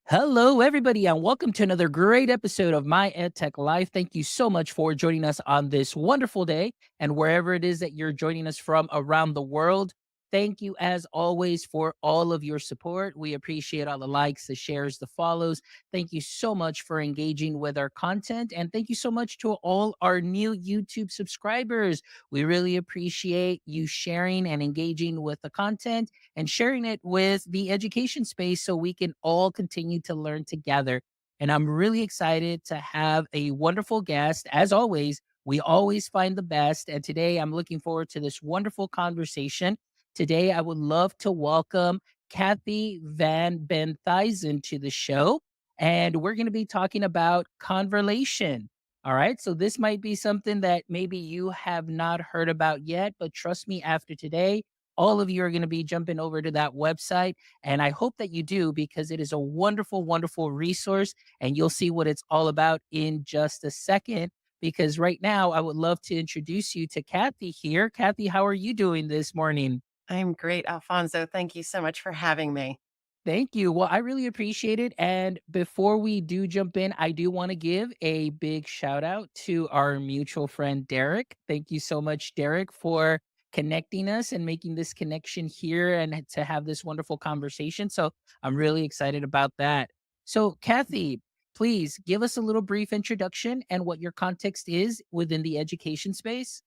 Hello, everybody, and welcome to another great episode of My EdTech Life. Thank you so much for joining us on this wonderful day, and wherever it is that you're joining us from around the world. Thank you, as always, for all of your support. We appreciate all the likes, the shares, the follows. Thank you so much for engaging with our content, and thank you so much to all our new YouTube subscribers. We really appreciate you sharing and engaging with the content and sharing it with the education space so we can all continue to learn together. And I'm really excited to have a wonderful guest. As always, we always find the best. And today I'm looking forward to this wonderful conversation. Today, I would love to welcome Kathy Van Benthuysen to the show. And we're going to be talking about converlation. All right. So, this might be something that maybe you have not heard about yet, but trust me, after today, all of you are going to be jumping over to that website. And I hope that you do because it is a wonderful, wonderful resource. And you'll see what it's all about in just a second. Because right now, I would love to introduce you to Kathy here. Kathy, how are you doing this morning? I'm great, Alfonso. Thank you so much for having me. Thank you. Well, I really appreciate it. And before we do jump in, I do want to give a big shout out to our mutual friend, Derek. Thank you so much, Derek, for connecting us and making this connection here and to have this wonderful conversation. So I'm really excited about that. So, Kathy, please give us a little brief introduction and what your context is within the education space.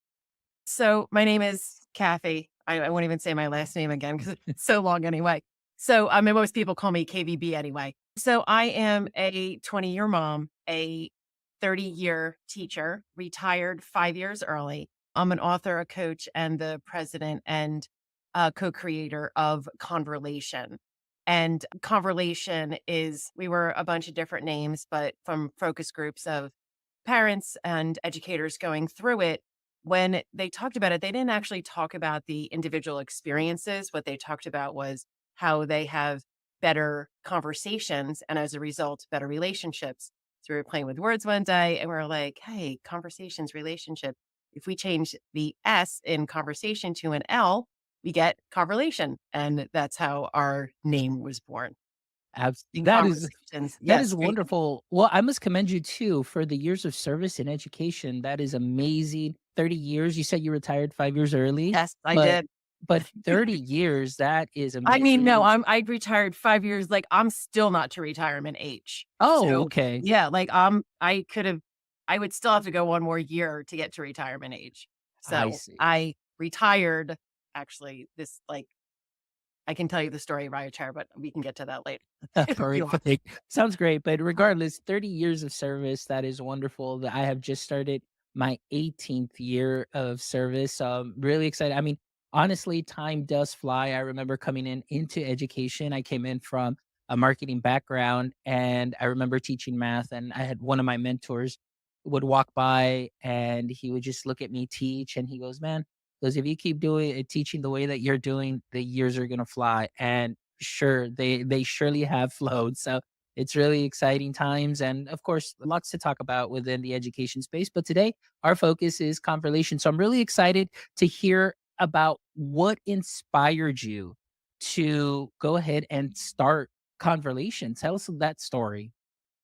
So, my name is Kathy. I won't even say my last name again because it's so long anyway. So, I mean, most people call me KVB anyway. So, I am a 20-year mom, a 30-year teacher, retired 5 years early. I'm an author, a coach, and the president and co creator of Converlation. And Converlation is, we were a bunch of different names, but from focus groups of parents and educators going through it, when they talked about it, they didn't actually talk about the individual experiences. What they talked about was how they have better conversations and as a result, better relationships. So we were playing with words one day and we are like, hey, conversations, relationship. If we change the S in conversation to an L, we get conversation. And that's how our name was born in That is conversations. that is Yes. wonderful. Well, I must commend you too for the years of service in education. That is amazing. 30 years. You said you retired 5 years early, Yes, I but did. 30 years, that is I mean, no, amazing. I retired 5 years, like, I'm still not to retirement age. Oh, So, okay. yeah, like, I would still have to go 1 more year to get to retirement age. I So, see. I retired actually, I can tell you the story of I retired, but we can get to that later if you want. Perfect. Sounds great. But regardless, 30 years of service, that is wonderful. That I have just started my 18th year of service. So I'm really excited. I mean, honestly, time does fly. I remember coming into education. I came in from a marketing background and I remember teaching math. And I had one of my mentors would walk by and he would just look at me teach and he goes, man, because if you keep doing teaching the way that you're doing, the years are gonna fly. And sure, they surely have flowed. So it's really exciting times, and of course, lots to talk about within the education space. But today, our focus is conversation. So I'm really excited to hear about what inspired you to go ahead and start conversation. Tell us that story.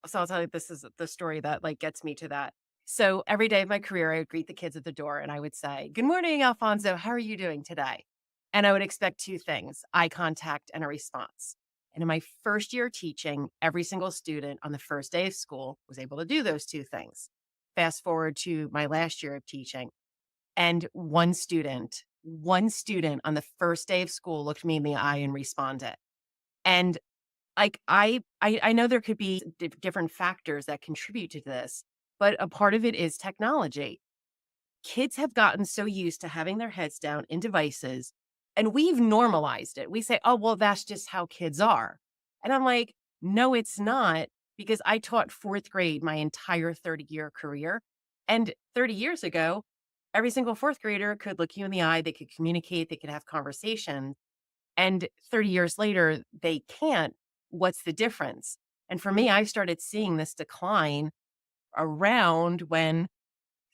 So I'll tell you, this is the story that, like, gets me to that. So, every day of my career, I would greet the kids at the door and I would say, "Good morning, Alfonso. How are you doing today?" And I would expect 2 things, eye contact and a response. And in my first year teaching, every single student on the first day of school was able to do those 2 things. Fast forward to my last year of teaching, and one student on the first day of school looked me in the eye and responded. And like, I know there could be different factors that contribute to this, but a part of it is technology. Kids have gotten so used to having their heads down in devices, and we've normalized it. We say, "Oh, well, that's just how kids are." And I'm like, "No, it's not," because I taught 4th grade my entire 30-year career, and 30 years ago, every single 4th grader could look you in the eye, they could communicate, they could have conversations. And 30 years later, they can't. What's the difference? And for me, I started seeing this decline around when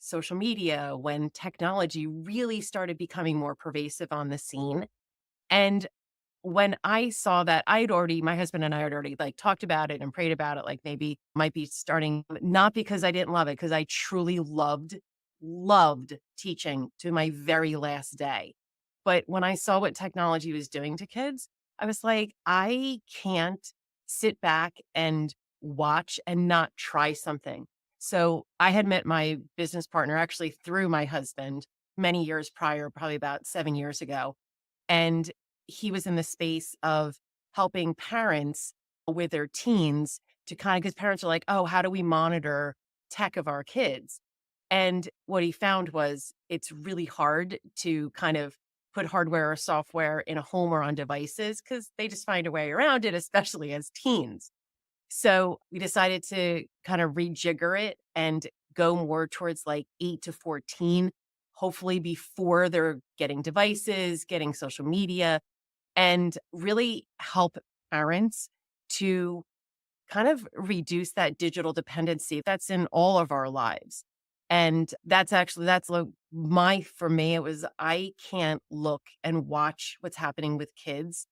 social media, when technology really started becoming more pervasive on the scene. And when I saw that, my husband and I had already like talked about it and prayed about it, like maybe might be starting, not because I didn't love it, because I truly loved teaching to my very last day. But when I saw what technology was doing to kids, I was like, I can't sit back and watch and not try something. So I had met my business partner actually through my husband many years prior, probably about 7 years ago. And he was in the space of helping parents with their teens to kind of, because parents are like, oh, how do we monitor tech of our kids? And what he found was it's really hard to kind of put hardware or software in a home or on devices because they just find a way around it, especially as teens. So we decided to kind of rejigger it and go more towards like 8 to 14, hopefully before they're getting devices, getting social media, and really help parents to kind of reduce that digital dependency that's in all of our lives. And that's like for me, it was, I can't look and watch what's happening with kids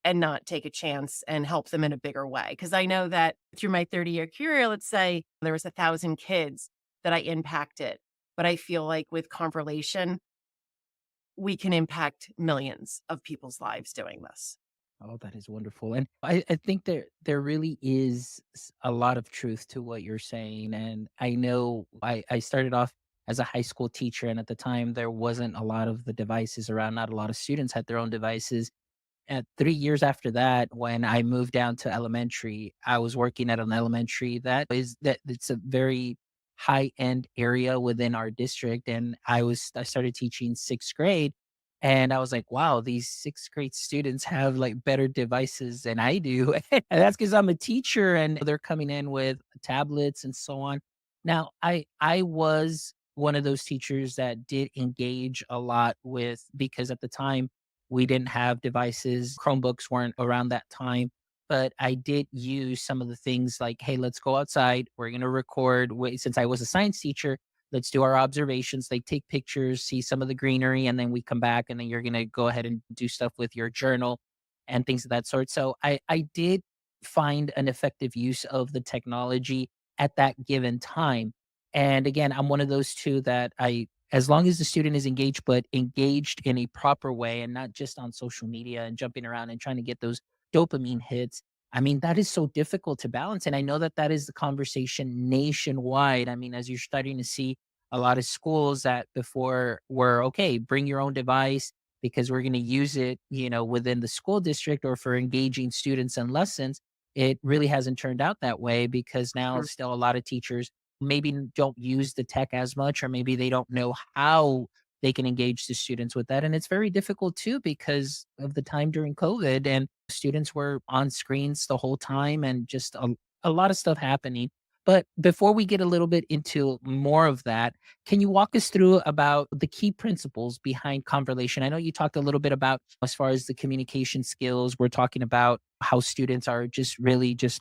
and not take a chance and help them in a bigger way. Cause I know that through my 30-year career, let's say there was 1,000 kids that I impacted. But I feel like with Converlation, we can impact millions of people's lives doing this. Oh, that is wonderful. And I think there really is a lot of truth to what you're saying. And I know I started off as a high school teacher, and at the time there wasn't a lot of the devices around. Not a lot of students had their own devices. At 3 years after that, when I moved down to elementary, I was working at an elementary that it's a very high-end area within our district, and I started teaching 6th grade, and I was like, "Wow, these 6th grade students have, like, better devices than I do." And that's because 'cause I'm a teacher, and they're coming in with tablets and so on. Now, I was one of those teachers that did engage a lot with, because at the time we didn't have devices. Chromebooks weren't around that time, but I did use some of the things like, "Hey, let's go outside. We're going to record." Since I was a science teacher, let's do our observations. They take pictures, see some of the greenery, and then we come back, and then you're going to go ahead and do stuff with your journal and things of that sort. So I did find an effective use of the technology at that given time. And again, I'm one of those two that as long as the student is engaged, but engaged in a proper way and not just on social media and jumping around and trying to get those dopamine hits. I mean, that is so difficult to balance. And I know that that is the conversation nationwide. I mean, as you're starting to see a lot of schools that before were okay, bring your own device because we're going to use it, within the school district or for engaging students in lessons. It really hasn't turned out that way because now Mm. still a lot of teachers maybe don't use the tech as much, or maybe they don't know how they can engage the students with that. And it's very difficult too because of the time during COVID and students were on screens the whole time and just a lot of stuff happening. But before we get a little bit into more of that, can you walk us through about the key principles behind conversation? I know you talked a little bit about as far as the communication skills. We're talking about how students are just really just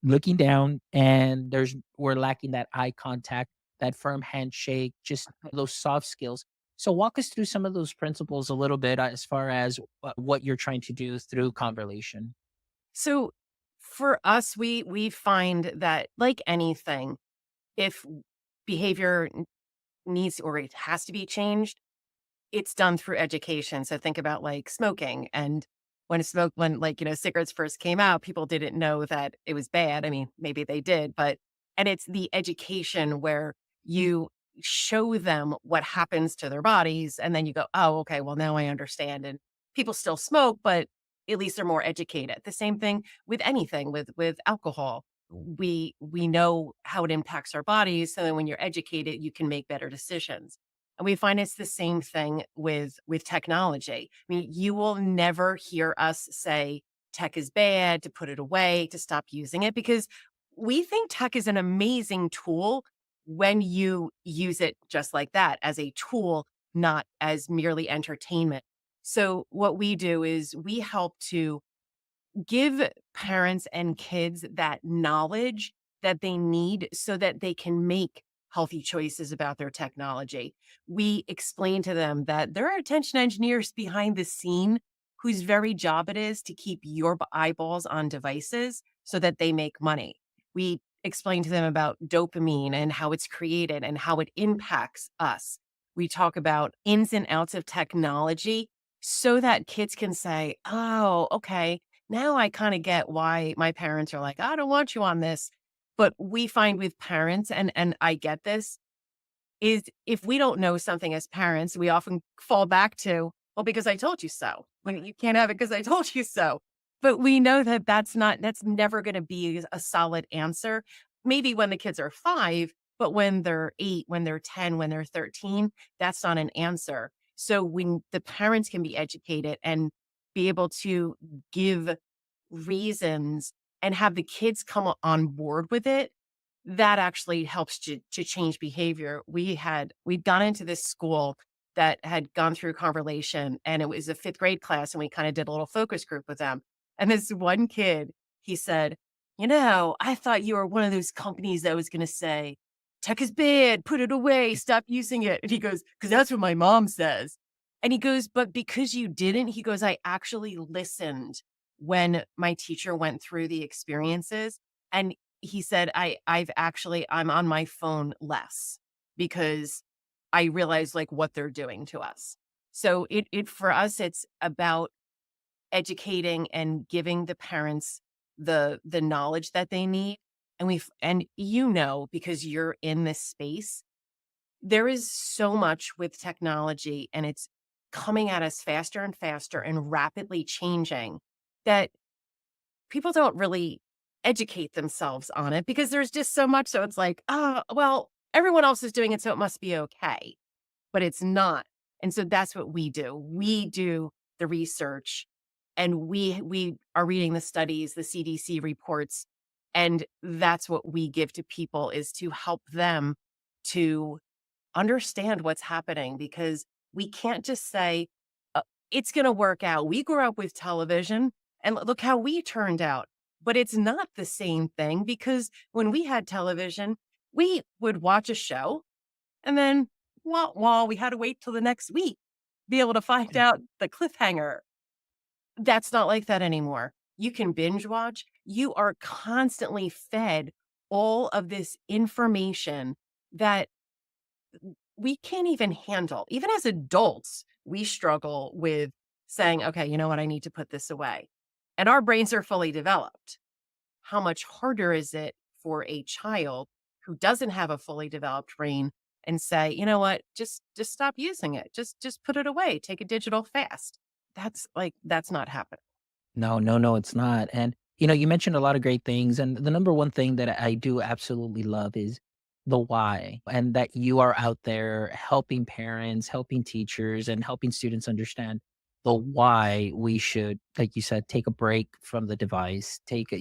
looking down, and we're lacking that eye contact, that firm handshake, just those soft skills. So walk us through some of those principles a little bit, as far as what you're trying to do through conversation. So for us, we find that like anything, if behavior needs or it has to be changed, it's done through education. So think about like smoking and when like, cigarettes first came out, people didn't know that it was bad. I mean, maybe they did, and it's the education where you show them what happens to their bodies and then you go, "Oh, okay, well now I understand." And people still smoke, but at least they're more educated. The same thing with anything with alcohol. We know how it impacts our bodies, so then when you're educated, you can make better decisions. And we find it's the same thing with technology. I mean, you will never hear us say tech is bad, to put it away, to stop using it, because we think tech is an amazing tool when you use it just like that, as a tool, not as merely entertainment. So what we do is we help to give parents and kids that knowledge that they need so that they can make healthy choices about their technology. We explain to them that there are attention engineers behind the scene whose very job it is to keep your eyeballs on devices so that they make money. We explain to them about dopamine and how it's created and how it impacts us. We talk about ins and outs of technology so that kids can say, oh, okay, now I kind of get why my parents are like, I don't want you on this. But we find with parents, and I get this, is if we don't know something as parents, we often fall back to, well, because I told you so. Like, you can't have it because I told you so. But we know that that's never going to be a solid answer. Maybe when the kids are 5, but when they're 8, when they're 10, when they're 13, that's not an answer. So when the parents can be educated and be able to give reasons and have the kids come on board with it, that actually helps to change behavior. We'd gone into this school that had gone through Converlation, and it was a 5th grade class, and we kind of did a little focus group with them. And this one kid, he said, I thought you were one of those companies that was going to say, tech is bad, put it away, stop using it. And he goes, because that's what my mom says. And he goes, but because you didn't, he goes, I actually listened when my teacher went through the experiences. And he said, I'm on my phone less because I realize like what they're doing to us. So it for us, it's about educating and giving the parents the knowledge that they need. And because you're in this space, there is so much with technology and it's coming at us faster and faster and rapidly changing that people don't really educate themselves on it because there's just so much. So it's like, oh, well, everyone else is doing it, so it must be okay. But it's not. And so that's what we do. We do the research and we are reading the studies, the CDC reports, and that's what we give to people is to help them to understand what's happening because we can't just say, it's going to work out. We grew up with television and look how we turned out. But it's not the same thing because when we had television, we would watch a show and then, well, we had to wait till the next week, be able to find out the cliffhanger. That's not like that anymore. You can binge watch. You are constantly fed all of this information that we can't even handle. Even as adults, we struggle with saying, okay, you know what? I need to put this away. And our brains are fully developed. How much harder is it for a child who doesn't have a fully developed brain and say, you know what? Just stop using it. Just put it away. Take a digital fast. That's not happening. No, no, no, it's not. And, you mentioned a lot of great things. And the number one thing that I do absolutely love is the why, and that you are out there helping parents, helping teachers, and helping students understand the why we should, like you said, take a break from the device,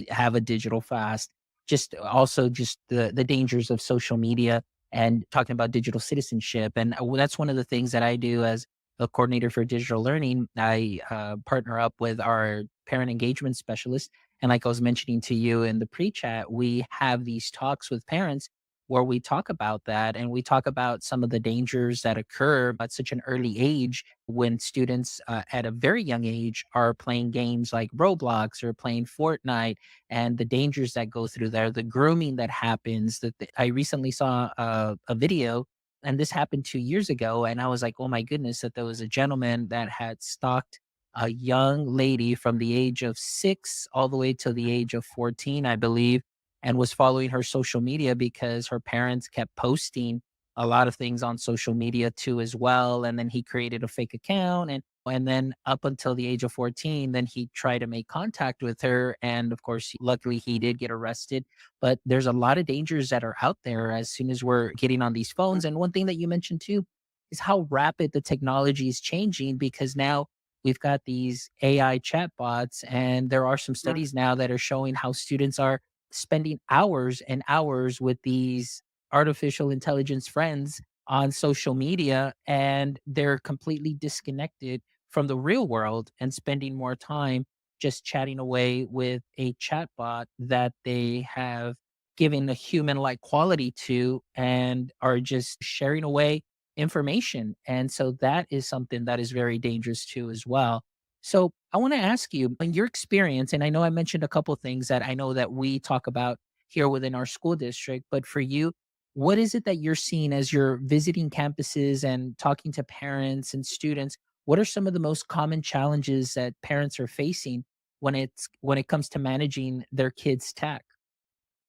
have a digital fast, just also just the dangers of social media and talking about digital citizenship. And that's one of the things that I do as a coordinator for digital learning. I partner up with our parent engagement specialist. And like I was mentioning to you in the pre chat, we have these talks with parents where we talk about that and we talk about some of the dangers that occur at such an early age when students at a very young age are playing games like Roblox or playing Fortnite and the dangers that go through there, the grooming that happens. I recently saw a video and this happened 2 years ago, and I was like, "Oh my goodness," that there was a gentleman that had stalked a young lady from the age of 6 all the way to the age of 14, I believe, and was following her social media because her parents kept posting a lot of things on social media too as well, and then he created a fake account, and then up until the age of 14, then he tried to make contact with her, and of course, luckily he did get arrested. But there's a lot of dangers that are out there as soon as we're getting on these phones. And one thing that you mentioned too is how rapid the technology is changing because now we've got these AI chatbots, and there are some Mhm. studies now that are showing how students are spending hours and hours with these artificial intelligence friends on social media, and they're completely disconnected from the real world and spending more time just chatting away with a chatbot that they have given a human like quality to and are just sharing away information. And so that is something that is very dangerous too, as well. So I want to ask you, in your experience, and I know I mentioned a couple things that I know that we talk about here within our school district, but for you, what is it that you're seeing as you're visiting campuses and talking to parents and students? What are some of the most common challenges that parents are facing when it comes to managing their kids' tech?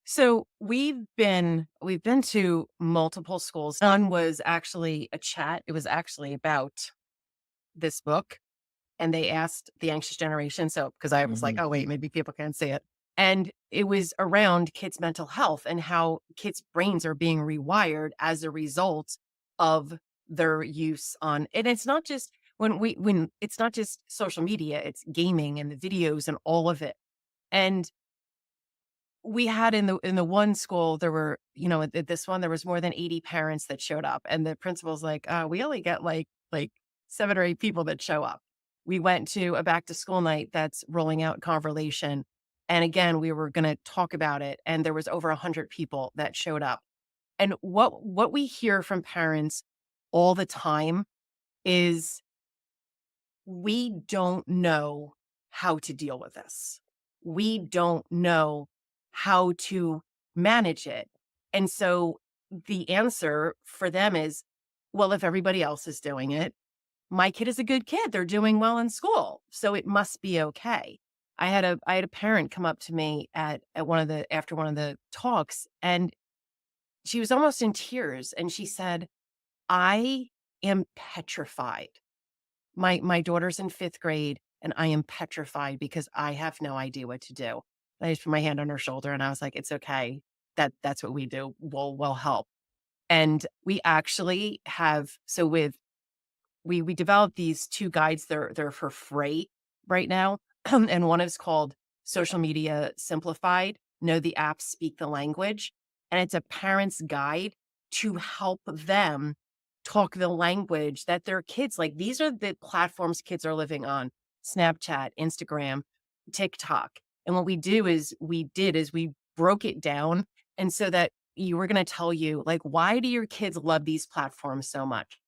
So we've been to multiple schools. One was actually a chat. It was actually about this book, and they asked the anxious generation. So because I was like, Mhm. oh wait, maybe people can't see it. And it was around kids' mental health and how kids' brains are being rewired as a result of their use on. And it's not just when it's not just social media, it's gaming and the videos and all of it. And we had in the one school, there were, at this one, there was more than 80 parents that showed up. And the principal's like, we only get like 7 or 8 people that show up. We went to a back to school night that's rolling out Converlation. And again, we were gonna talk about it. And there was over 100 people that showed up. And what we hear from parents all the time is we don't know how to deal with this. We don't know how to manage it. And so the answer for them is, well, if everybody else is doing it, my kid is a good kid. They're doing well in school. So it must be okay. I had a parent come up to me at one of the after one of the talks, and she was almost in tears, and she said, I am petrified. My daughter's in 5th grade, and I am petrified because I have no idea what to do. I just put my hand on her shoulder, and I was like, "It's okay. That's what we do. We'll help." And we actually have so with we developed these 2 guides. They're for free right now, and one is called Social Media Simplified, Know the App, Speak the Language, and it's a parent's guide to help them talk the language that their kids like. These are the platforms kids are living on: Snapchat, Instagram, TikTok. And what we broke it down, and so that you were gonna tell you, like, why do your kids love these platforms so much?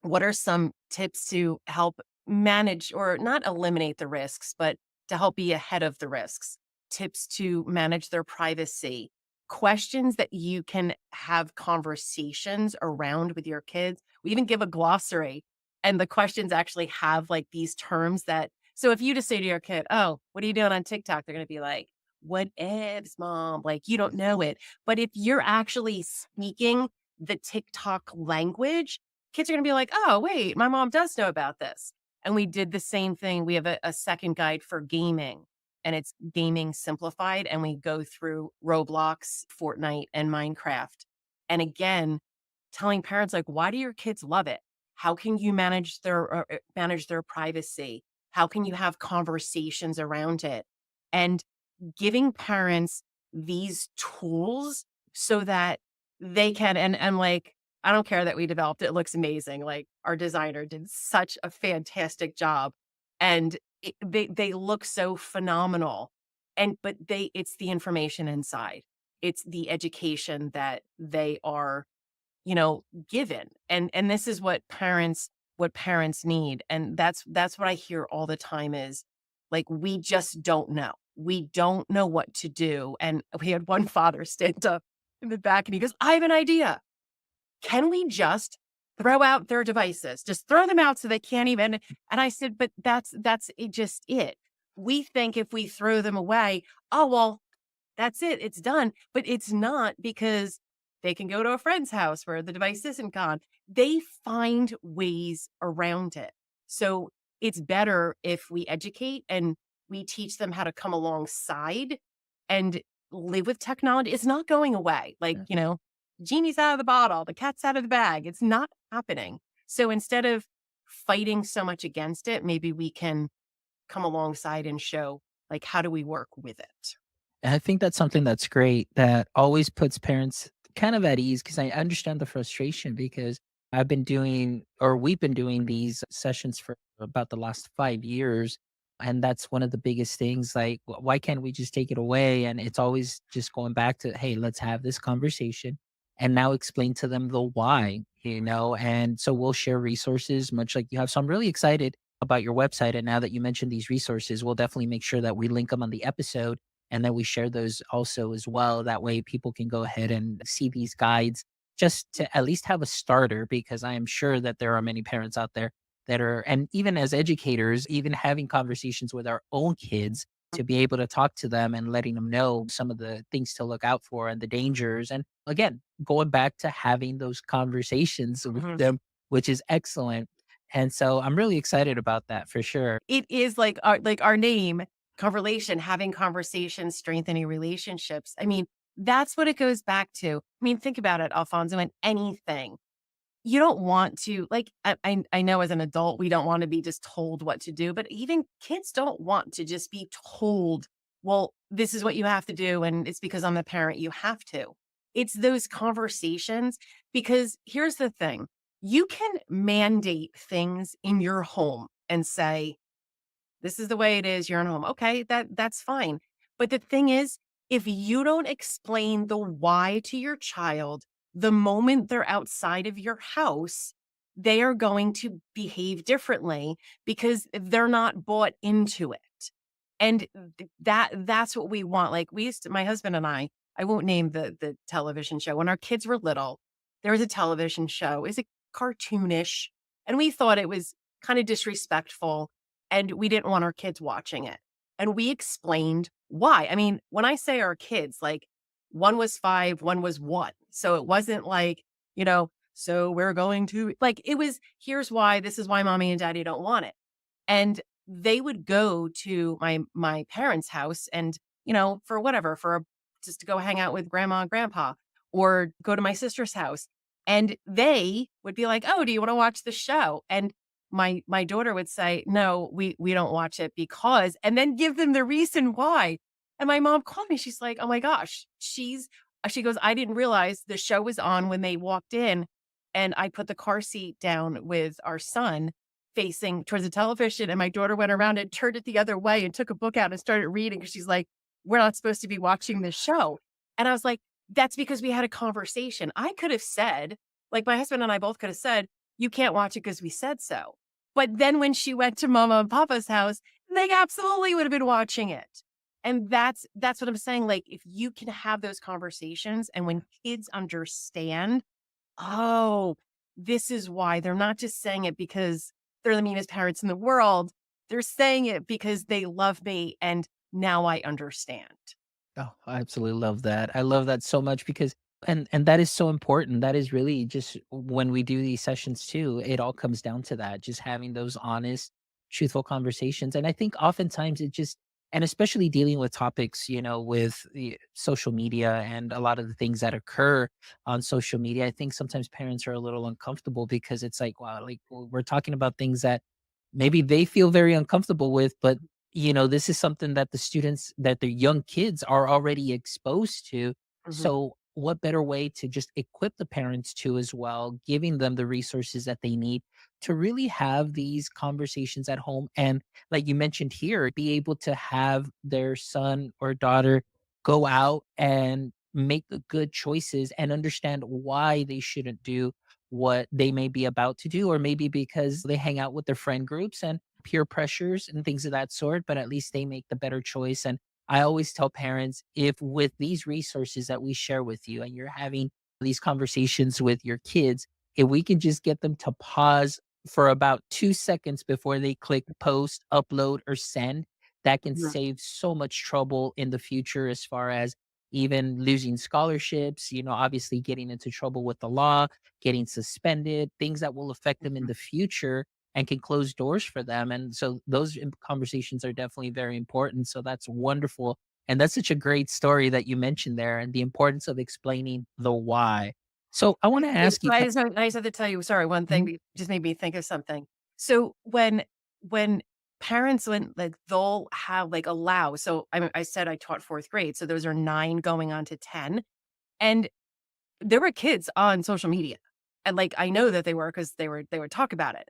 What are some tips to help manage or not eliminate the risks, but to help be ahead of the risks? Tips to manage their privacy, questions that you can have conversations around with your kids. We even give a glossary, and the questions actually have like these terms that. So if you just say to your kid, "Oh, what are you doing on TikTok?" They're going to be like, "What ifs, mom?" Like, you don't know it. But if you're actually speaking the TikTok language, kids are gonna be like, "Oh, wait, my mom does know about this." And we did the same thing. We have a second guide for gaming, and it's Gaming Simplified, and we go through Roblox, Fortnite, and Minecraft. And again, telling parents, like, why do your kids love it? How can you manage their privacy? How can you have conversations around it? And giving parents these tools so that they can and like, I don't care that we developed it. It looks amazing. Like, our designer did such a fantastic job, and they look so phenomenal. And but it's the information inside. It's the education that they are, given. And this is what parents need. And that's what I hear all the time is, like, we just don't know. We don't know what to do. And we had one father stand up in the back, and he goes, "I have an idea. Can we just throw out their devices? Just throw them out so they can't even." And I said, "But that's it, just it. We think if we throw them away, oh well, that's it, it's done." But it's not, because they can go to a friend's house where the device isn't gone. They find ways around it. So it's better if we educate and we teach them how to come alongside and live with technology. It's not going away. Like, genie's out of the bottle, the cat's out of the bag. It's not happening. So instead of fighting so much against it, maybe we can come alongside and show, like, how do we work with it? And I think that's something that's great that always puts parents kind of at ease because I understand the frustration because I've been doing or we've been doing these sessions for about the last 5 years. And that's one of the biggest things. Like, why can't we just take it away? And it's always just going back to, hey, let's have this conversation and now explain to them the why, you know? And so we'll share resources, much like you have. So I'm really excited. about your website. And now that you mentioned these resources, we'll definitely make sure that we link them on the episode and that we share those also as well. That way people can go ahead and see these guides just to at least have a starter, because I am sure that there are many parents out there that are, and even as educators, even having conversations with our own kids to be able to talk to them and letting them know some of the things to look out for and the dangers. And again, going back to having those conversations with Mhm. them, which is excellent. And so I'm really excited about that for sure. It is like our name, Converlation, having conversations, strengthening relationships. I mean, that's what it goes back to. I mean, think about it, Alfonso, in anything. You don't want to like I know as an adult, we don't want to be just told what to do, but even kids don't want to just be told, well, this is what you have to do, and it's because I'm a parent, you have to. It's those conversations because here's the thing. You can mandate things in your home and say, this is the way it is. You're in home. Okay, that's fine. But the thing is, if you don't explain the why to your child the moment they're outside of your house, they are going to behave differently because they're not bought into it. And that's what we want. Like we used to, my husband and I won't name the television show. When our kids were little, there was a television show. Is it cartoonish? And we thought it was kind of disrespectful and we didn't want our kids watching it. And we explained why. I mean, when I say our kids, like one was 5, one was 1. So it wasn't like, so we're going to like it was here's why, this is why mommy and daddy don't want it. And they would go to my parents' house and, for whatever, just to go hang out with grandma and grandpa or go to my sister's house. And they would be like, "Oh, do you want to watch the show?" And my daughter would say, "No, we don't watch it because," and then give them the reason why. And my mom called me. She's like, "Oh my gosh, she goes, I didn't realize the show was on when they walked in, and I put the car seat down with our son facing towards the television, and my daughter went around and turned it the other way and took a book out and started reading because she's like, we're not supposed to be watching this show." And I was like, that's because we had a conversation. I could have said, like my husband and I both could have said, you can't watch it because we said so. But then when she went to mama and papa's house, they absolutely would have been watching it. And that's what I'm saying. Like, if you can have those conversations and when kids understand, oh, this is why they're not just saying it because they're the meanest parents in the world. They're saying it because they love me and now I understand. Oh, I absolutely love that. I love that so much because and that is so important. That is really just when we do these sessions too, it all comes down to that, just having those honest, truthful conversations. And I think oftentimes it just, and especially dealing with topics, with the social media and a lot of the things that occur on social media, I think sometimes parents are a little uncomfortable because it's like, wow, like we're talking about things that maybe they feel very uncomfortable with, but this is something that the students, that the young kids are already exposed to. Mhm. So what better way to just equip the parents to as well, giving them the resources that they need to really have these conversations at home. And like you mentioned here, be able to have their son or daughter go out and make the good choices and understand why they shouldn't do what they may be about to do, or maybe because they hang out with their friend groups and peer pressures and things of that sort, but at least they make the better choice. And I always tell parents, if with these resources that we share with you and you're having these conversations with your kids, if we can just get them to pause for about 2 seconds before they click post, upload, or send, that can Mhm. save so much trouble in the future as far as even losing scholarships, obviously getting into trouble with the law, getting suspended, things that will affect them in Mhm. the future and can close doors for them. And so those conversations are definitely very important. So that's wonderful. And that's such a great story that you mentioned there and the importance of explaining the why. So I want to Wait, ask you, so I just have to tell you, sorry, one thing Mhm. that just made me think of something. So when parents like they'll have like allow, so I said I taught 4th grade, so those are 9 going on to 10. And there were kids on social media. And like I know that they were because they would talk about it.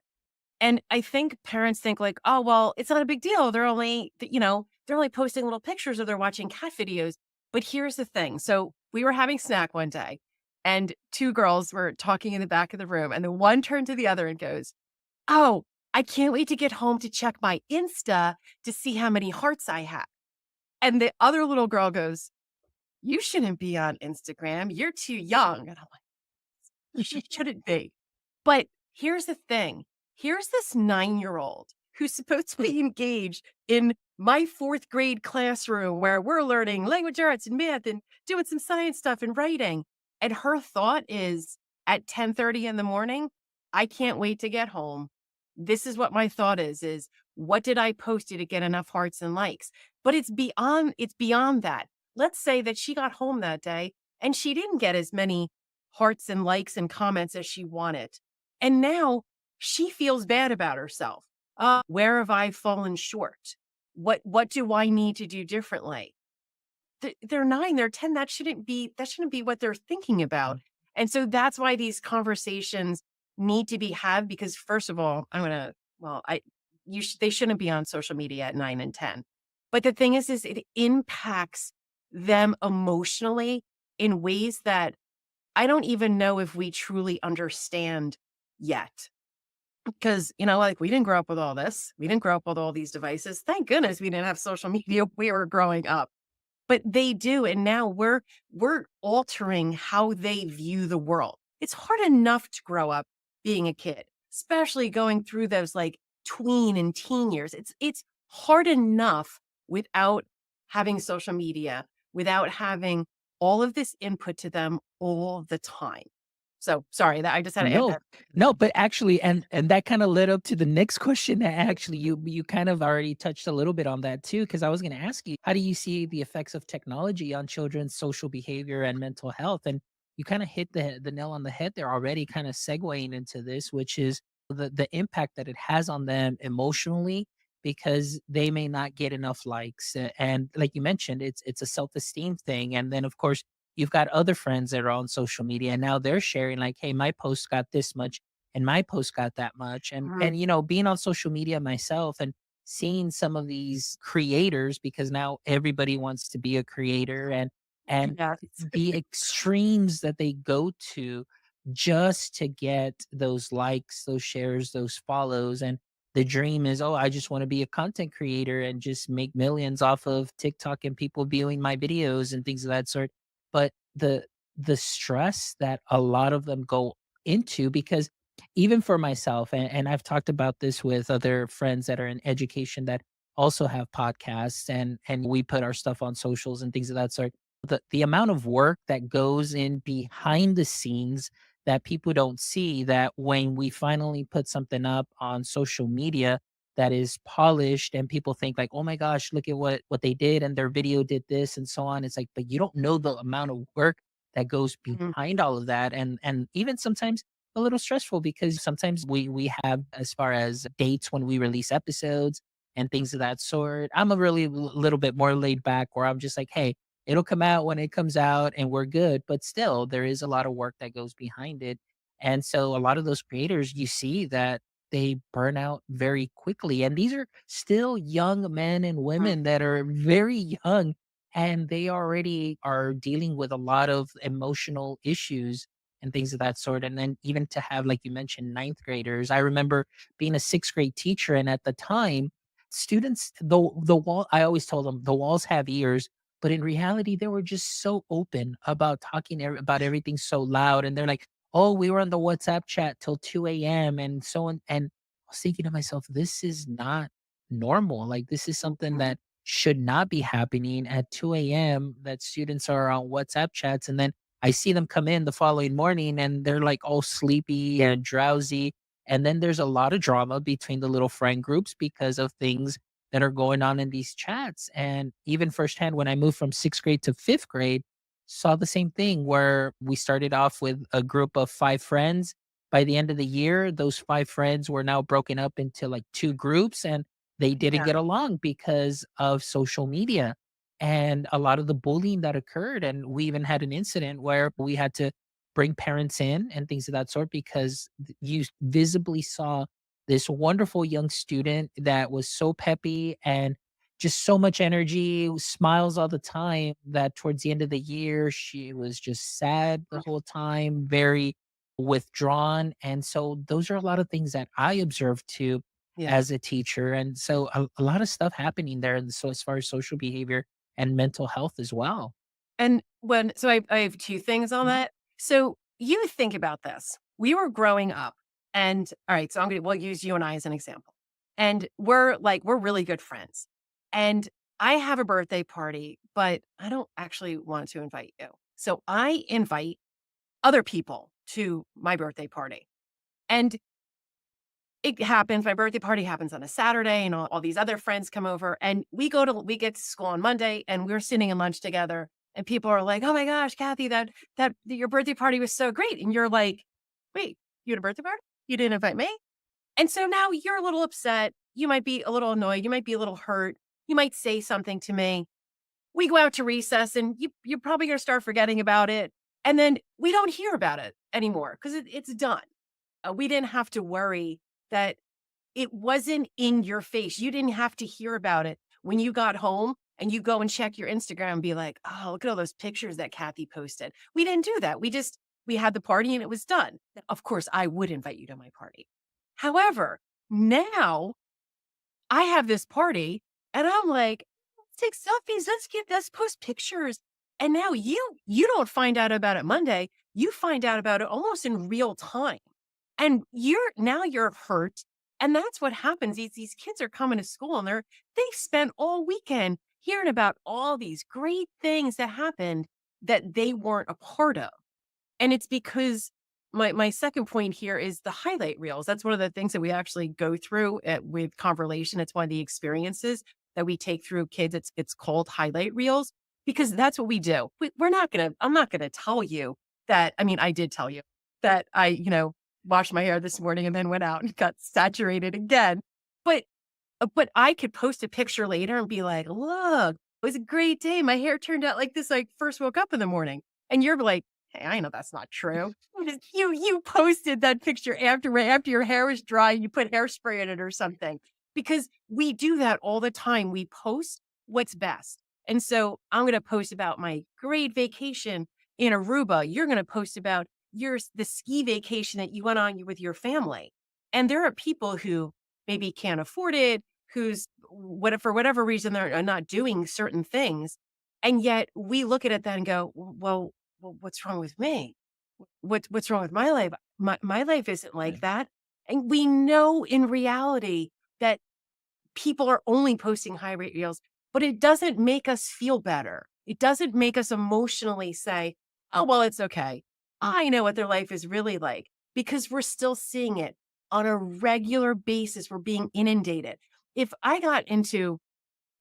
And I think parents think like, "Oh, well, it's not a big deal. They're only posting little pictures or they're watching cat videos." But here's the thing. So we were having snack one day and 2 girls were talking in the back of the room and the one turned to the other and goes, "Oh, I can't wait to get home to check my Insta to see how many hearts I have. And the other little girl goes, you shouldn't be on Instagram. You're too young. And I'm like, she shouldn't be. But here's the thing. Here's this 9-year-old who's supposed to be engaged in my fourth grade classroom where we're learning language arts and math and doing some science stuff and writing. And her thought is at 10:30 in the morning, I can't wait to get home. This is what my thought is what did I post to get enough hearts and likes? But it's beyond that. Let's say that she got home that day and she didn't get as many hearts and likes and comments as she wanted. And now she feels bad about herself. Where have I fallen short? What do I need to do differently? They're 9, they're 10. That shouldn't be what they're thinking about. And so that's why these conversations need to be had because first of all, I'm gonna well, I you sh- they shouldn't be on social media at 9 and 10. But the thing is it impacts them emotionally in ways that I don't even know if we truly understand yet. Because, like we didn't grow up with all this. We didn't grow up with all these devices. Thank goodness we didn't have social media. We were growing up. But they do. And now we're altering how they view the world. It's hard enough to grow up being a kid, especially going through those like tween and teen years. It's hard enough without having social media, without having all of this input to them all the time. So sorry that I just had to add No, that. no, but actually, and that kind of led up to the next question that actually you kind of already touched a little bit on that too, because I was going to ask you, how do you see the effects of technology on children's social behavior and mental health? And you kind of hit the nail on the head there already, kind of segueing into this, which is the impact that it has on them emotionally, because they may not get enough likes, and like you mentioned, it's a self esteem thing, and then of course you've got other friends that are on social media and now they're sharing like, hey, my post got this much and my post got that much. And Mhm. being on social media myself and seeing some of these creators, because now everybody wants to be a creator, and Yes. the extremes that they go to just to get those likes, those shares, those follows. And the dream is, oh, I just want to be a content creator and just make millions off of TikTok and people viewing my videos and things of that sort. But the stress that a lot of them go into, because even for myself, and I've talked about this with other friends that are in education that also have podcasts, and we put our stuff on socials and things of that sort. The amount of work that goes in behind the scenes that people don't see, that when we finally put something up on social media that is polished and people think like, oh my gosh, look at what they did and their video did this and so on. It's like, but you don't know the amount of work that goes Mhm. behind all of that. And even sometimes a little stressful, because sometimes we have, as far as dates when we release episodes and things of that sort. I'm a really little bit more laid back, where I'm just like, hey, it'll come out when it comes out and we're good. But still, there is a lot of work that goes behind it. And so a lot of those creators, you see that they burn out very quickly. And these are still young men and Mhm. women that are very young, and they already are dealing with a lot of emotional issues and things of that sort. And then even to have, like you mentioned, ninth graders. I remember being a sixth grade teacher, and at the time, students, the wall, I always told them the walls have ears, but in reality, they were just so open about talking about everything so loud. And they're like, oh, we were on the WhatsApp chat till 2 a.m. and so on. And I was thinking to myself, this is not normal. Like, this is something Mhm. that should not be happening at 2 a.m., that students are on WhatsApp chats. And then I see them come in the following morning and they're like all sleepy and drowsy. And then there's a lot of drama between the little friend groups because of things that are going on in these chats. And even firsthand, when I moved from sixth grade to fifth grade, saw the same thing, where we started off with a group of five friends. By the end of the year, those five friends were now broken up into like two groups, and they didn't Yeah. get along because of social media and a lot of the bullying that occurred. And we even had an incident where we had to bring parents in and things of that sort, because you visibly saw this wonderful young student that was so peppy and just so much energy, smiles all the time, that towards the end of the year, she was just sad the whole time, very withdrawn. And so those are a lot of things that I observed too. Yeah. as a teacher. And so a lot of stuff happening there. And so as far as social behavior and mental health as well. And I have 2 things on Mhm. that. So, you think about this. We were growing up and all right, so we'll use you and I as an example. And we're really good friends. And I have a birthday party, but I don't actually want to invite you. So, I invite other people to my birthday party. And it happens, my birthday party happens on a Saturday, and all these other friends come over, and we get to school on Monday, and we're sitting in lunch together, and people are like, "Oh my gosh, Kathy, that your birthday party was so great." And you're like, "Wait, you had a birthday party? You didn't invite me?" And so now you're a little upset. You might be a little annoyed. You might be a little hurt. You might say something to me. We go out to recess, and you're probably gonna start forgetting about it. And then we don't hear about it anymore because it's done. We didn't have to worry that it wasn't in your face. You didn't have to hear about it when you got home and you go and check your Instagram and be like, "Oh, look at all those pictures that Kathy posted." We didn't do that. We had the party and it was done. Of course, I would invite you to my party. However, now I have this party and I'm like, "Let's take selfies. Let's post pictures." And now you don't find out about it Monday. You find out about it almost in real time. And you're hurt, and that's what happens. These kids are coming to school and they've spent all weekend hearing about all these great things that happened that they weren't a part of. And it's because my second point here is the highlight reels. That's one of the things that we actually go through with Converlation. It's one of the experiences that we take through kids. It's called highlight reels because that's what we do. I'm not gonna tell you that. I mean, I did tell you that washed my hair this morning and then went out and got saturated again. But but I could post a picture later and be like, "Look, it was a great day. My hair turned out like this. I first woke up in the morning." And you're like, "Hey, I know that's not true." You posted that picture after your hair was dry and you put hairspray in it or something. Because we do that all the time. We post what's best. And so I'm going to post about my great vacation in Aruba. You're going to post about the ski vacation that you went on with your family. And there are people who maybe can't afford it, who's for whatever reason they're not doing certain things. And yet we look at it then and go, well, what's wrong with me? What's wrong with my life? My life isn't like Right. that. And we know in reality that people are only posting high rate reels, but it doesn't make us feel better. It doesn't make us emotionally say, "Oh, well, it's okay. I know what their life is really like," because we're still seeing it on a regular basis. We're being inundated. If I got into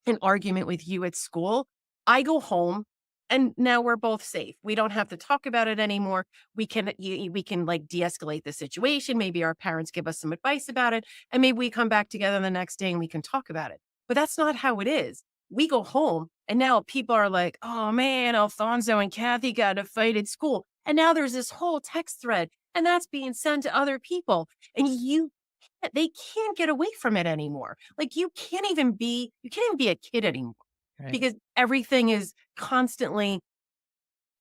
an argument with you at school, I go home and now we're both safe. We don't have to talk about it anymore. We can like de-escalate the situation. Maybe our parents give us some advice about it and maybe we come back together the next day and we can talk about it. But that's not how it is. We go home and now people are like, "Oh man, Alfonso and Kathy got in a fight at school." And now there's this whole text thread and that's being sent to other people. And they can't get away from it anymore. Like you can't even be a kid anymore Right. because everything is constantly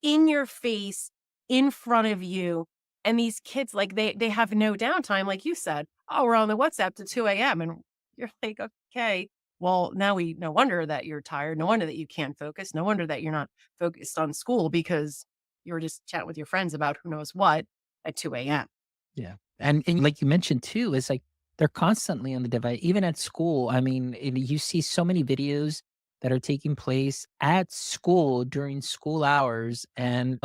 in your face, in front of you. And these kids, like they have no downtime, like you said. "Oh, we're on the WhatsApp to 2 a.m." And you're like, okay, well, now no wonder that you're tired. No wonder that you can't focus. No wonder that you're not focused on school because you were just chatting with your friends about who knows what at 2 a.m. Yeah. And like you mentioned too, is like they're constantly on the device, even at school. I mean, you see so many videos that are taking place at school during school hours, and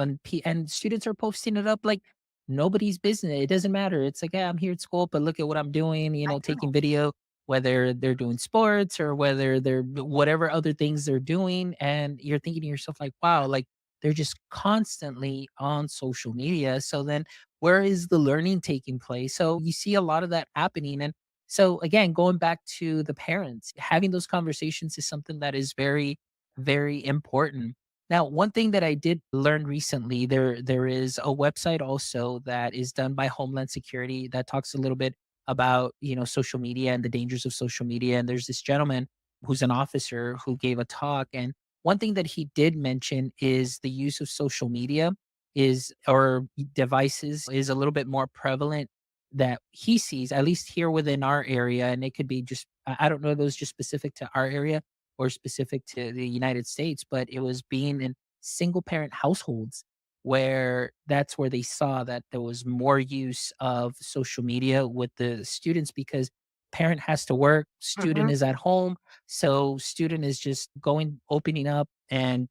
students are posting it up like nobody's business. It doesn't matter. It's like, yeah, I'm here at school, but look at what I'm doing. I Taking know. video, whether they're doing sports or whether they're whatever other things they're doing, and you're thinking to yourself like, wow, like they're just constantly on social media. So then where is the learning taking place? So you see a lot of that happening. And so again, going back to the parents, having those conversations is something that is very, very important. Now, one thing that I did learn recently, there is a website also that is done by Homeland Security that talks a little bit about, social media and the dangers of social media. And there's this gentleman who's an officer who gave a talk. And one thing that he did mention is the use of social media is or devices is a little bit more prevalent that he sees, at least here within our area, and it could be just I don't know if it was just specific to our area or specific to the United States, but it was being in single parent households where that's where they saw that there was more use of social media with the students because parent has to work, student Mhm. is at home, so student is just going opening up and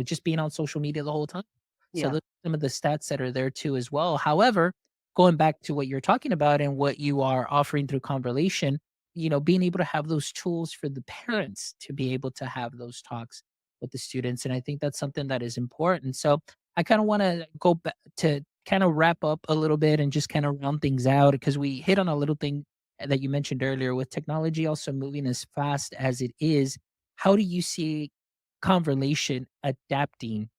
just being on social media the whole time. So Yeah. those are some of the stats that are there too as well. However, going back to what you're talking about and what you are offering through Converlation, being able to have those tools for the parents to be able to have those talks with the students. And I think that's something that is important. So I kind of want to go back to kind of wrap up a little bit and just kind of round things out because we hit on a little thing that you mentioned earlier with technology also moving as fast as it is. How do you see Converlation adapting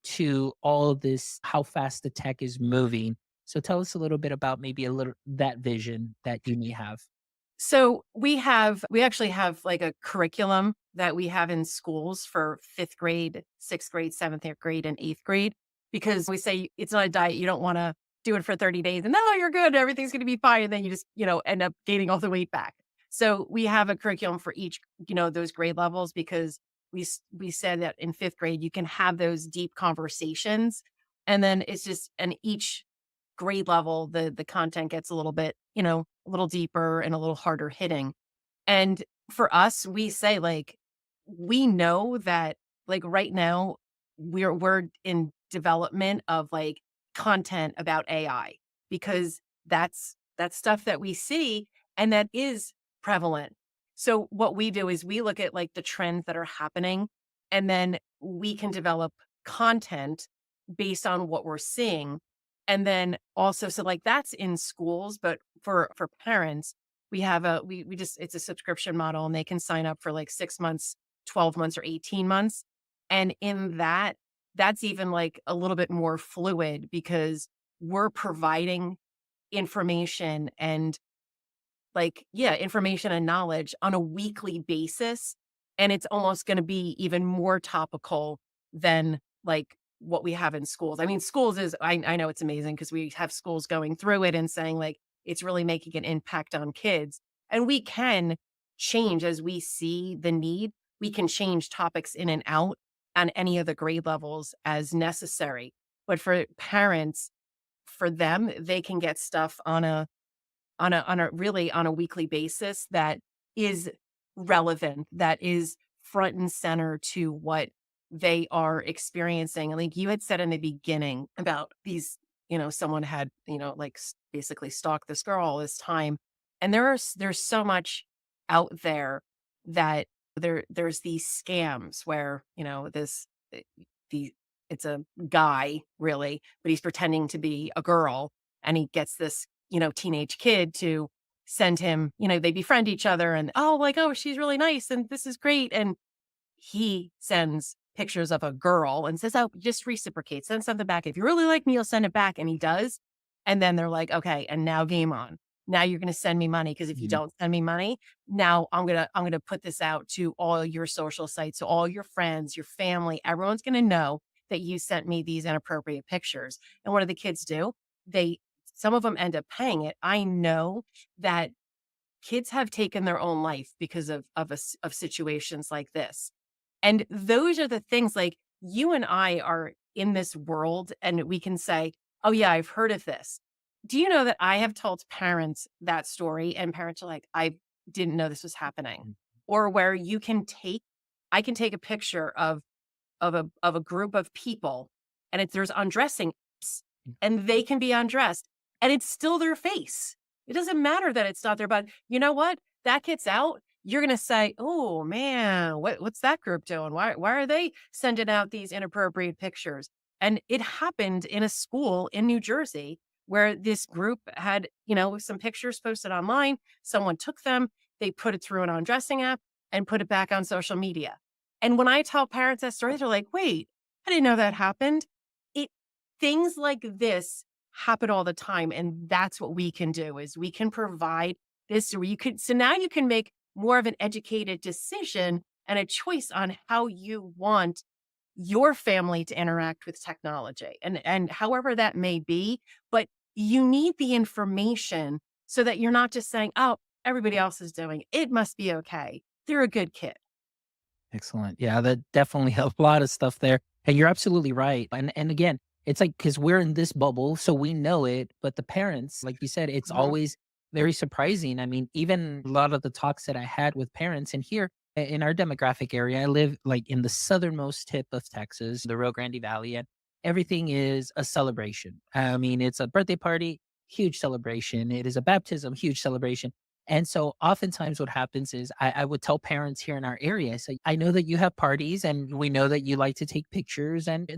to all of this, how fast the tech is moving? So tell us a little bit about maybe a little that vision that you may have. So we actually have like a curriculum that we have in schools for 5th grade, 6th grade, 7th grade, and 8th grade, because we say it's not a diet. You don't want to do it for 30 days and no, you're good. Everything's going to be fine. And then you just, end up gaining all the weight back. So we have a curriculum for each, those grade levels because we said that in 5th grade, you can have those deep conversations. And then it's just, and each grade level, the content gets a little bit, a little deeper and a little harder hitting. And for us, we say like we know that like right now we're in development of like content about AI because that's stuff that we see and that is prevalent. So what we do is we look at like the trends that are happening and then we can develop content based on what we're seeing. And then also so like that's in schools, but for parents, we have we just it's a subscription model and they can sign up for like 6 months, 12 months or 18 months. And in that, that's even like a little bit more fluid because we're providing information and like, yeah, information and knowledge on a weekly basis. And it's almost going to be even more topical than like what we have in schools. I mean, schools is, I know it's amazing because we have schools going through it and saying like, it's really making an impact on kids. And we can change as we see the need. We can change topics in and out on any of the grade levels as necessary. But for parents, for them, they can get stuff on a really on a weekly basis that is relevant, that is front and center to what they are experiencing. And like you had said in the beginning about these, someone had, like basically stalked this girl all this time. And there's so much out there that there's these scams where, the it's a guy really, but he's pretending to be a girl and he gets this teenage kid to send him, they befriend each other and, oh, like, oh, she's really nice and this is great. And he sends pictures of a girl and says, oh, just reciprocate, send something back. If you really like me, you'll send it back. And he does. And then they're like, okay, and now game on. Now you're going to send me money. Cause if you Mhm. don't send me money, now I'm going to put this out to all your social sites. So all your friends, your family, everyone's going to know that you sent me these inappropriate pictures. And what do the kids do? They, some of them end up paying it. I know that kids have taken their own life because of situations like this. And those are the things like you and I are in this world and we can say, "Oh yeah, I've heard of this." Do you know that I have told parents that story and parents are like, "I didn't know this was happening." Or where you can take I can take a picture of a group of people and it's there's undressing apps, and they can be undressed and it's still their face. It doesn't matter that it's not their body. You know what? That gets out. You're gonna say, "Oh man, what's that group doing? Why are they sending out these inappropriate pictures?" And it happened in a school in New Jersey where this group had, some pictures posted online. Someone took them, they put it through an undressing app and put it back on social media. And when I tell parents that story, they're like, "Wait, I didn't know that happened." It Things like this happen all the time, and that's what we can do is we can provide this where you could so now you can make more of an educated decision and a choice on how you want your family to interact with technology and however that may be, but you need the information so that you're not just saying, oh, everybody else is doing it. It must be okay. They're a good kid. Excellent. Yeah, that definitely a lot of stuff there. And you're absolutely right. And again, it's like because we're in this bubble, so we know it. But the parents, like you said, it's Mhm. always very surprising. I mean, even a lot of the talks that I had with parents, and here in our demographic area, I live like in the southernmost tip of Texas, the Rio Grande Valley, and everything is a celebration. I mean, it's a birthday party, huge celebration. It is a baptism, huge celebration. And so oftentimes what happens is I would tell parents here in our area, so I know that you have parties and we know that you like to take pictures and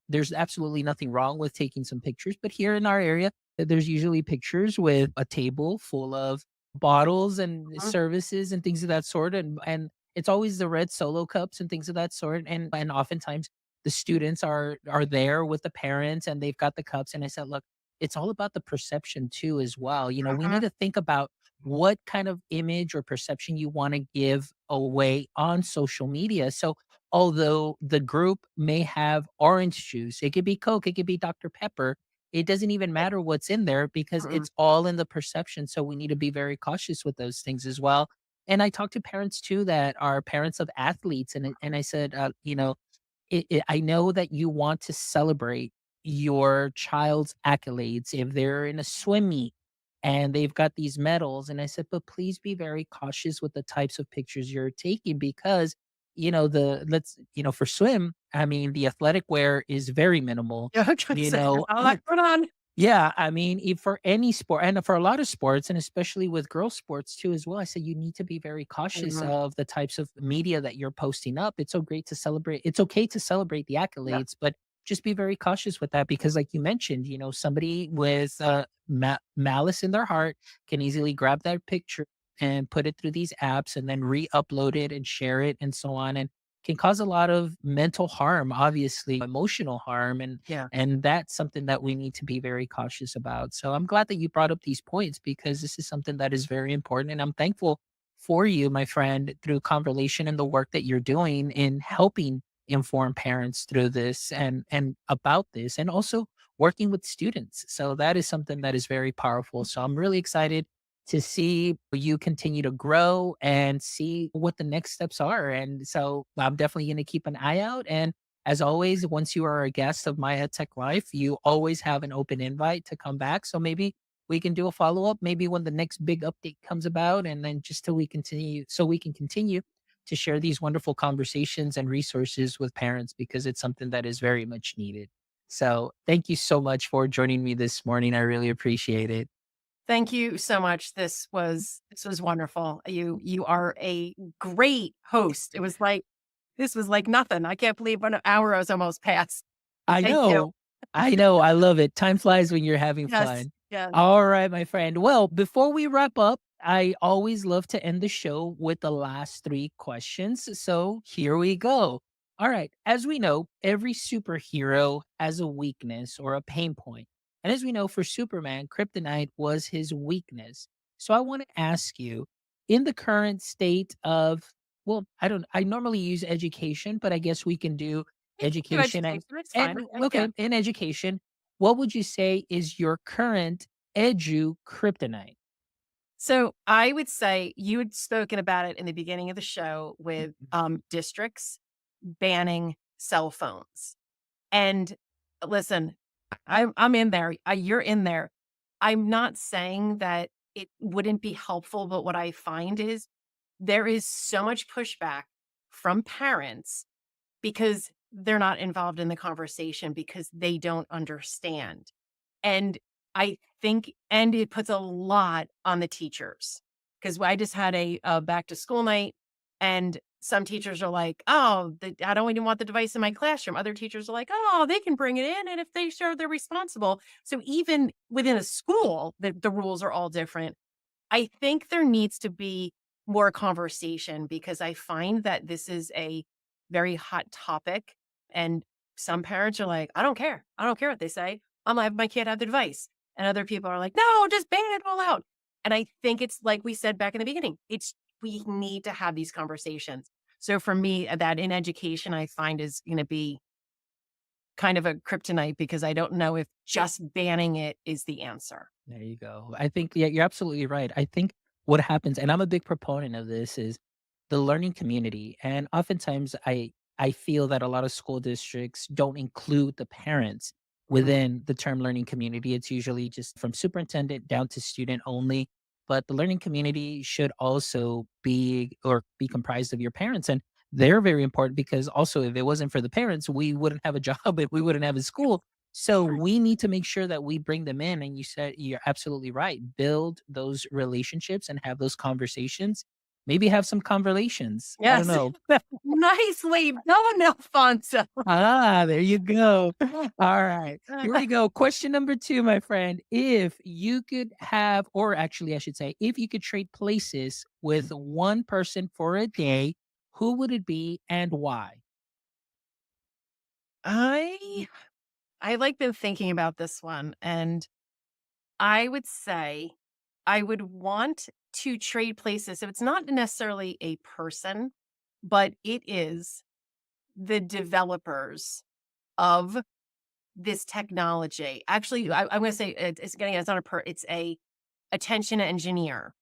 there's absolutely nothing wrong with taking some pictures. But here in our area, there's usually pictures with a table full of bottles and Mhm. services and things of that sort. And it's always the red solo cups and things of that sort. And oftentimes the students are there with the parents and they've got the cups. And I said, look, it's all about the perception too as well. You know, we need Mhm. to think about what kind of image or perception you want to give away on social media. So, although the group may have orange juice, it could be Coke, it could be Dr. Pepper. It doesn't even Right. matter what's in there because Mhm. it's all in the perception. So, we need to be very cautious with those things as well. And I talk to parents too that are parents of athletes, and I said, you know, I know that you want to celebrate your child's accolades if they're in a swim meet and they've got these medals. And I said, but please be very cautious with the types of pictures you're taking because, for swim, I mean, the athletic wear is very minimal. Yeah, I was gonna You say, there's know, not a lot going on. yeah, I mean, if for any sport and for a lot of sports, and especially with girl sports too, as well, I say you need to be very cautious Mhm. of the types of media that you're posting up. It's so great to celebrate. It's okay to celebrate the Yeah. accolades, but just be very cautious with that because, like you mentioned, you know, somebody with malice in their heart can easily grab that picture and put it through these apps and then re-upload it and share it and so on, and can cause a lot of mental harm, obviously emotional harm, Yeah. and that's something that we need to be very cautious about. So I'm glad that you brought up these points because this is something that is very important. And I'm thankful for you, my friend, through Converlation and the work that you're doing in helping inform parents through this and about this and also working with students. So that is something that is very powerful. So I'm really excited to see you continue to grow and see what the next steps are. And so I'm definitely going to keep an eye out. And as always, once you are a guest of My EdTech Life, you always have an open invite to come back. So maybe we can do a follow up, maybe when the next big update comes about, and then just till we continue, so we can continue to share these wonderful conversations and resources with parents because it's something that is very much needed. So thank you so much for joining me this morning. I really appreciate it. Thank you so much. This was wonderful. You are a great host. This was like nothing. I can't believe an hour has almost passed. I Thank you. know. I know. I love it. Time flies when you're having Yes. fun. Yes. All right, my friend. Well, before we wrap up, I always love to end the show with the last three questions. So here we go. All right. As we know, every superhero has a weakness or a pain point. And as we know, for Superman, kryptonite was his weakness. So I want to ask you, in the current state of, well, I normally use education, but I guess we can do You can do education education. It's and fine. okay, Yeah. in education, what would you say is your current edu kryptonite? So I would say you had spoken about it in the beginning of the show with Mhm. districts banning cell phones. And listen, I'm in there. You're in there. I'm not saying that it wouldn't be helpful, but what I find is there is so much pushback from parents because they're not involved in the conversation because they don't understand. And I think and it puts a lot on the teachers, because I just had a back to school night, and some teachers are like, "Oh, I don't even want the device in my classroom." Other teachers are like, "Oh, they can bring it in, and if they show they're responsible." So even within a school, the rules are all different. I think there needs to be more conversation because I find that this is a very hot topic. And some parents are like, I don't care. I don't care what they say. I'm gonna have my kid have the device. And other people are like, no, just ban it all out. And I think it's like we said back in the beginning, we need to have these conversations. So for me, that in education, I find is going to be kind of a kryptonite because I don't know if just banning it is the answer. There you go. I think, yeah, you're absolutely right. I think what happens, and I'm a big proponent of this, is the learning community. And oftentimes I feel that a lot of school districts don't include the parents Mm, within the term learning community. It's usually just from superintendent down to student only. But the learning community should also be comprised of your parents. And they're very important because also if it wasn't for the parents, we wouldn't have a job and we wouldn't have a school. So right. we need to make sure that we bring them in. And you said you're absolutely right. Build those relationships and have those conversations. Maybe have some conversations. I don't Yes. know. Nicely done, Alfonso. Ah, there you go. All right. Here we go. Question number two, my friend. If you could have, or actually, I should say, if you could trade places with one person for a day, who would it be and why? I I like been thinking about this one, and I would say I would want to trade places. So it's not necessarily a person, but it is the developers of this technology. Actually, I'm going to say it's not a it's a attention engineer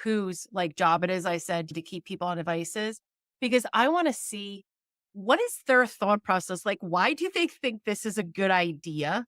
whose like job it is. I said to keep people on devices because I want to see what is their thought process like. Why do they think this is a good idea?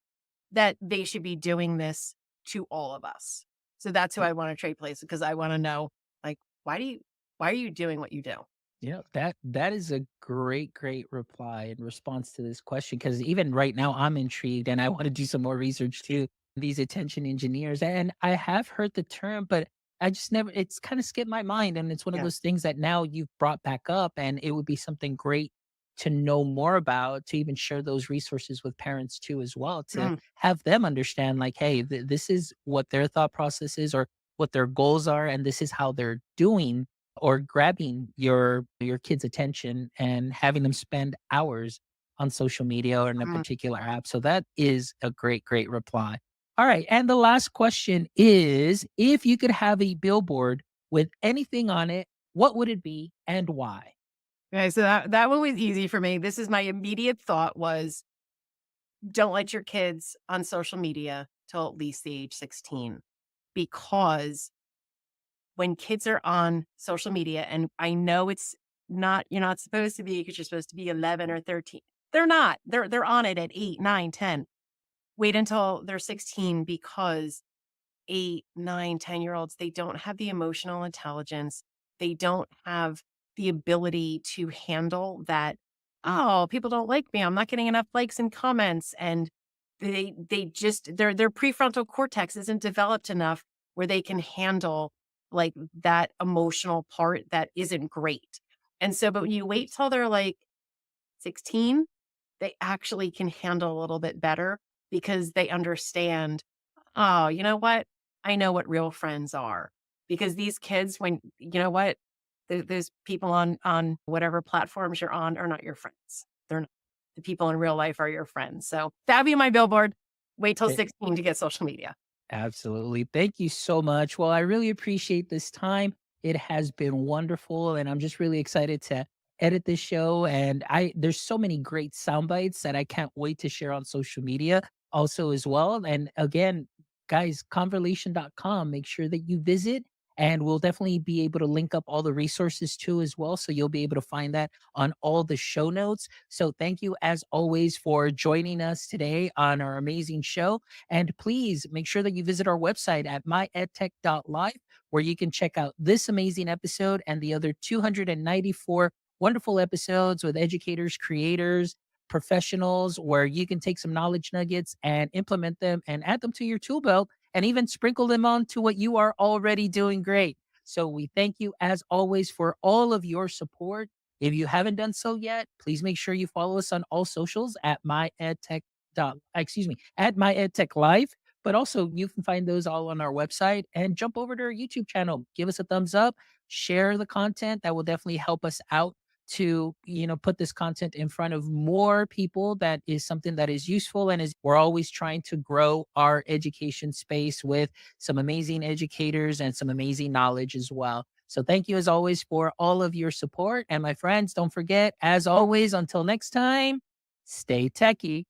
That they should be doing this to all of us. So that's who I wanna trade places because I wanna know, like, why are you doing what you do? Yeah, that is a great reply in response to this question. Because even right now I'm intrigued and I wanna do some more research too, these attention engineers, and I have heard the term, but I just never it's kinda skipped my mind, and it's one of Yeah. those things that now you've brought back up, and it would be something great to know more about, to even share those resources with parents too as well, to Mm, have them understand like, "Hey, this is what their thought process is or what their goals are, and this is how they're doing or grabbing your kid's attention and having them spend hours on social media or in a mm. particular app." So that is a great reply. All right, and the last question is, if you could have a billboard with anything on it, what would it be and why? Okay, so that one was easy for me. This is my immediate thought was, don't let your kids on social media till at least the age 16, because when kids are on social media, and I know it's not you're not supposed to be because you're supposed to be 11 or 13. They're not. They're on it at 8, 9, 10. Wait until they're 16 because 8, 9, 10-year-olds, they don't have the emotional intelligence. They don't have the ability to handle that, "Oh, people don't like me. I'm not getting enough likes and comments." And they just their prefrontal cortex isn't developed enough where they can handle, like, that emotional part that isn't great. And so but when you wait till they're, like, 16, they actually can handle a little bit better because they understand, "Oh, you know what? I know what real friends are." Because these kids, when you know what? Those people on whatever platforms you're on are not your friends. They're not. The people in real life are your friends. So that'd be my billboard. Wait till 16 to get social media. Absolutely. Thank you so much. Well, I really appreciate this time. It has been wonderful, and I'm just really excited to edit this show. And I there's so many great sound bites that I can't wait to share on social media also as well. And again, guys, converlation.com, make sure that you visit, and we'll definitely be able to link up all the resources too as well. So you'll be able to find that on all the show notes. So thank you as always for joining us today on our amazing show. And please make sure that you visit our website at myedtech.life, where you can check out this amazing episode and the other 294 wonderful episodes with educators, creators, professionals, where you can take some knowledge nuggets and implement them and add them to your tool belt and even sprinkle them on to what you are already doing great. So we thank you as always for all of your support. If you haven't done so yet, please make sure you follow us on all socials at at My EdTech Life. But also, you can find those all on our website and jump over to our YouTube channel. Give us a thumbs up, share the content. That will definitely help us out to put this content in front of more people. That is something that is useful, and is we're always trying to grow our education space with some amazing educators and some amazing knowledge as well. So thank you as always for all of your support. And my friends, don't forget, as always, until next time, stay techie.